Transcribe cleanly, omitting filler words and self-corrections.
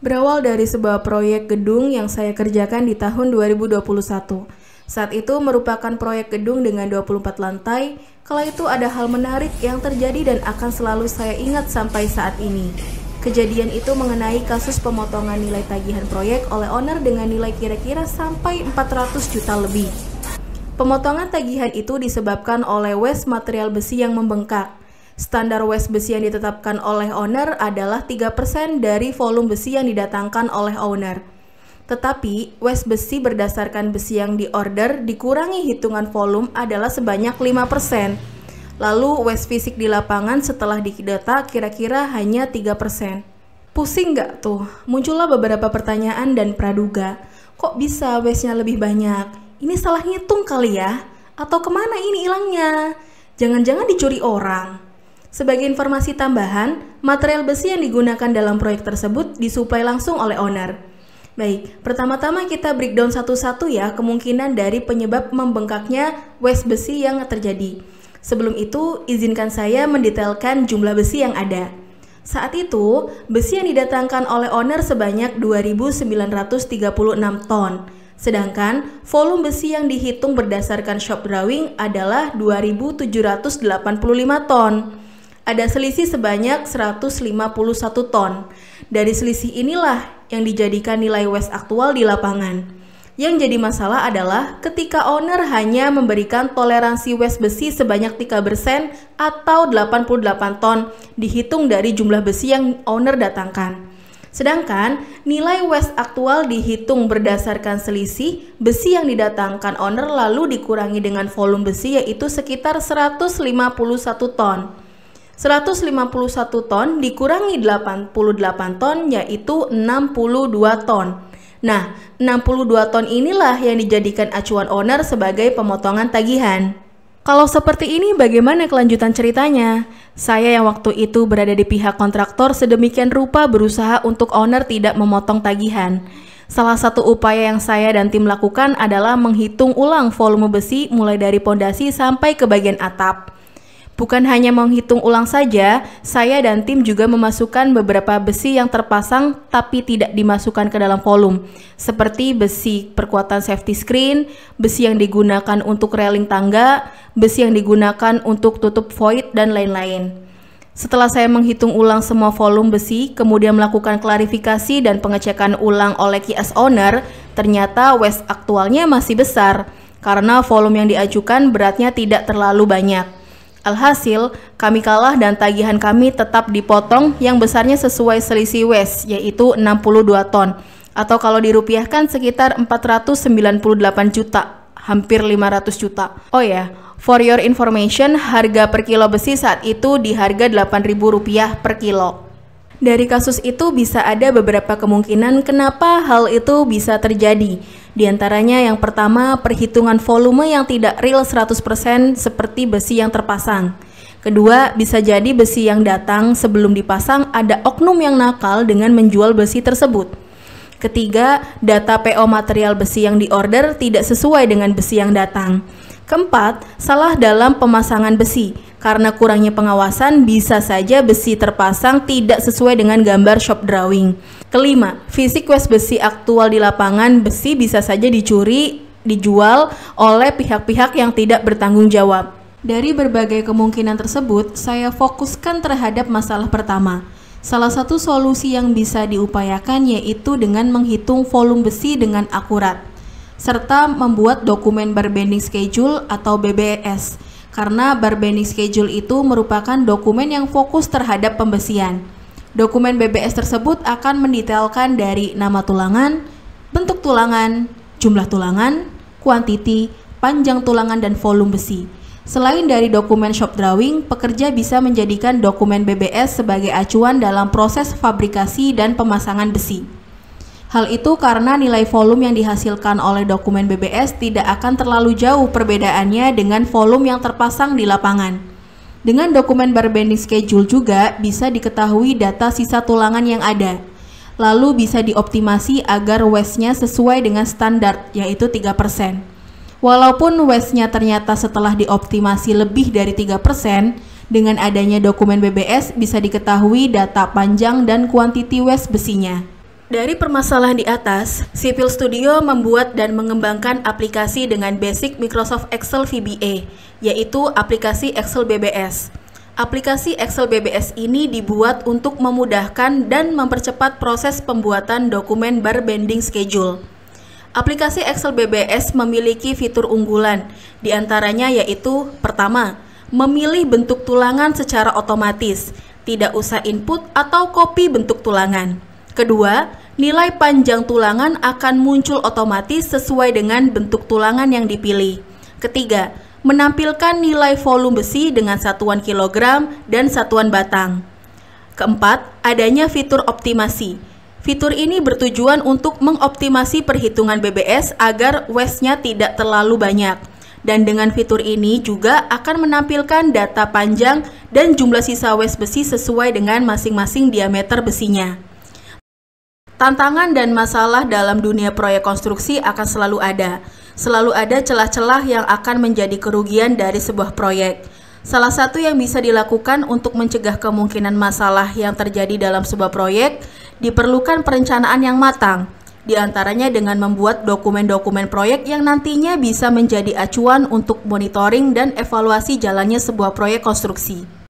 Berawal dari sebuah proyek gedung yang saya kerjakan di tahun 2021. Saat itu merupakan proyek gedung dengan 24 lantai, kala itu ada hal menarik yang terjadi dan akan selalu saya ingat sampai saat ini. Kejadian itu mengenai kasus pemotongan nilai tagihan proyek oleh owner dengan nilai kira-kira sampai 400 juta lebih. Pemotongan tagihan itu disebabkan oleh waste material besi yang membengkak. Standar waste besi yang ditetapkan oleh owner adalah 3% dari volume besi yang didatangkan oleh owner. Tetapi, waste besi berdasarkan besi yang diorder dikurangi hitungan volume adalah sebanyak 5%. Lalu, waste fisik di lapangan setelah didata kira-kira hanya 3%. Pusing nggak tuh? Muncullah beberapa pertanyaan dan praduga. Kok bisa waste-nya lebih banyak? Ini salah ngitung kali ya? Atau kemana ini hilangnya? Jangan-jangan dicuri orang. Sebagai informasi tambahan, material besi yang digunakan dalam proyek tersebut disuplai langsung oleh owner. Baik, pertama-tama kita breakdown satu-satu ya kemungkinan dari penyebab membengkaknya waste besi yang terjadi. Sebelum itu, izinkan saya mendetailkan jumlah besi yang ada. Saat itu, besi yang didatangkan oleh owner sebanyak 2.936 ton. Sedangkan volume besi yang dihitung berdasarkan shop drawing adalah 2.785 ton. Ada selisih sebanyak 151 ton. Dari selisih inilah yang dijadikan nilai waste aktual di lapangan. Yang jadi masalah adalah ketika owner hanya memberikan toleransi waste besi sebanyak 3% atau 88 ton dihitung dari jumlah besi yang owner datangkan. Sedangkan nilai waste aktual dihitung berdasarkan selisih besi yang didatangkan owner lalu dikurangi dengan volume besi yaitu sekitar 151 ton. 151 ton dikurangi 88 ton yaitu 62 ton. Nah, 62 ton inilah yang dijadikan acuan owner sebagai pemotongan tagihan. Kalau seperti ini bagaimana kelanjutan ceritanya? Saya yang waktu itu berada di pihak kontraktor sedemikian rupa berusaha untuk owner tidak memotong tagihan. Salah satu upaya yang saya dan tim lakukan adalah menghitung ulang volume besi mulai dari pondasi sampai ke bagian atap. Bukan hanya menghitung ulang saja, saya dan tim juga memasukkan beberapa besi yang terpasang tapi tidak dimasukkan ke dalam volume, seperti besi perkuatan safety screen, besi yang digunakan untuk railing tangga, besi yang digunakan untuk tutup void, dan lain-lain. Setelah saya menghitung ulang semua volume besi, kemudian melakukan klarifikasi dan pengecekan ulang oleh QS owner, ternyata waste aktualnya masih besar, karena volume yang diajukan beratnya tidak terlalu banyak. Alhasil, kami kalah dan tagihan kami tetap dipotong yang besarnya sesuai selisih waste, yaitu 62 ton. Atau kalau dirupiahkan sekitar 498 juta, hampir 500 juta. Oh ya, for your information, harga per kilo besi saat itu di harga Rp8.000 per kilo. Dari kasus itu bisa ada beberapa kemungkinan kenapa hal itu bisa terjadi. Di antaranya yang pertama, perhitungan volume yang tidak real 100% seperti besi yang terpasang. Kedua, bisa jadi besi yang datang sebelum dipasang ada oknum yang nakal dengan menjual besi tersebut. Ketiga, data PO material besi yang diorder tidak sesuai dengan besi yang datang. Keempat, salah dalam pemasangan besi. Karena kurangnya pengawasan, bisa saja besi terpasang tidak sesuai dengan gambar shop drawing. Kelima, fisik waste besi aktual di lapangan besi bisa saja dicuri, dijual oleh pihak-pihak yang tidak bertanggung jawab. Dari berbagai kemungkinan tersebut, saya fokuskan terhadap masalah pertama. Salah satu solusi yang bisa diupayakan yaitu dengan menghitung volume besi dengan akurat, serta membuat dokumen barbending schedule atau BBS. Karena barbending schedule itu merupakan dokumen yang fokus terhadap pembesian. Dokumen BBS tersebut akan mendetailkan dari nama tulangan, bentuk tulangan, jumlah tulangan, kuantiti, panjang tulangan, dan volume besi. Selain dari dokumen shop drawing, pekerja bisa menjadikan dokumen BBS sebagai acuan dalam proses fabrikasi dan pemasangan besi. Hal itu karena nilai volume yang dihasilkan oleh dokumen BBS tidak akan terlalu jauh perbedaannya dengan volume yang terpasang di lapangan. Dengan dokumen barbending schedule juga bisa diketahui data sisa tulangan yang ada. Lalu bisa dioptimasi agar waste-nya sesuai dengan standar, yaitu 3%. Walaupun waste-nya ternyata setelah dioptimasi lebih dari 3%, dengan adanya dokumen BBS bisa diketahui data panjang dan kuantiti waste besinya. Dari permasalahan di atas, Civil Studio membuat dan mengembangkan aplikasi dengan basic Microsoft Excel VBA, yaitu aplikasi Excel BBS. Aplikasi Excel BBS ini dibuat untuk memudahkan dan mempercepat proses pembuatan dokumen bar bending schedule. Aplikasi Excel BBS memiliki fitur unggulan, diantaranya yaitu: pertama, memilih bentuk tulangan secara otomatis, tidak usah input atau copy bentuk tulangan. Kedua, nilai panjang tulangan akan muncul otomatis sesuai dengan bentuk tulangan yang dipilih. Ketiga, menampilkan nilai volume besi dengan satuan kilogram dan satuan batang. Keempat, adanya fitur optimasi. Fitur ini bertujuan untuk mengoptimasi perhitungan BBS agar waste-nya tidak terlalu banyak. Dan dengan fitur ini juga akan menampilkan data panjang dan jumlah sisa waste besi sesuai dengan masing-masing diameter besinya. Tantangan dan masalah dalam dunia proyek konstruksi akan selalu ada. Selalu ada celah-celah yang akan menjadi kerugian dari sebuah proyek. Salah satu yang bisa dilakukan untuk mencegah kemungkinan masalah yang terjadi dalam sebuah proyek, diperlukan perencanaan yang matang. Di antaranya dengan membuat dokumen-dokumen proyek yang nantinya bisa menjadi acuan untuk monitoring dan evaluasi jalannya sebuah proyek konstruksi.